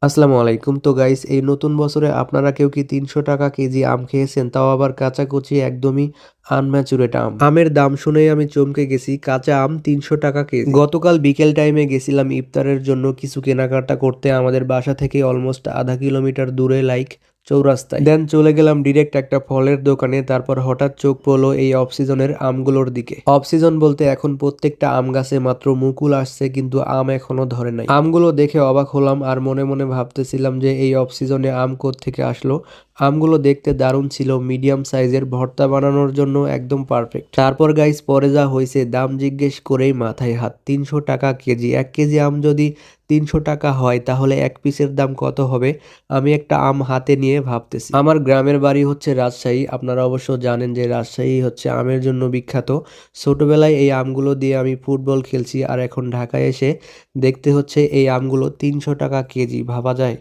আসসালামু আলাইকুম। তো গাইস এই নতুন বছরে আপনারা কেউ কি ৩০০ টাকা কেজি আম খেয়েছেন? তাও আবার কাঁচাকচি একদমই আনম্যাচুরেট আম। আমের দাম শুনেই আমি চমকে গেছি। কাঁচা আম ৩০০ টাকা কেজি। গতকাল বিকেল টাইমে গেছিলাম ইফতারের জন্য কিছু কেনাকাটা করতে আমাদের বাসা থেকে অলমোস্ট আধা কিলোমিটার দূরে চৌরাস্তায়। দেন চলে গেলাম ডিরেক্ট একটা ফলের দোকানে। তারপর হঠাৎ চোখ পড়লো এই অফ সিজনের আমগুলোর দিকে। অফ সিজন বলতে এখন প্রত্যেকটা আম গাছে মাত্র মুকুল আসছে কিন্তু আম এখনো ধরে নাই। আমগুলো দেখে অবাক হলাম আর মনে মনে ভাবতেছিলাম যে এই অফ সিজনে আম কোত্থেকে আসলো। আমগুলো দেখতে দারুণ ছিল, মিডিয়াম সাইজের, ভর্তা বানানোর জন্য একদম পারফেক্ট। তারপর গাইস পরে যা হয়েছে দাম জিজ্ঞেস করেই মাথায় হাত। ৩০০ টাকা কেজি। ১ কেজি আম যদি ৩০০ টাকা হয় তাহলে এক পিসের দাম কত হবে? আমি একটা আম হাতে নিয়ে ভাবতেছি। আমার গ্রামের বাড়ি হচ্ছে রাজশাহী। আপনারা অবশ্য জানেন যে রাজশাহী হচ্ছে আমের জন্য বিখ্যাত। ছোটবেলায় এই আমগুলো দিয়ে আমি ফুটবল খেলছি আর এখন ঢাকায় এসে দেখতে হচ্ছে এই আমগুলো ৩০০ টাকা কেজি। ভাবা যায়?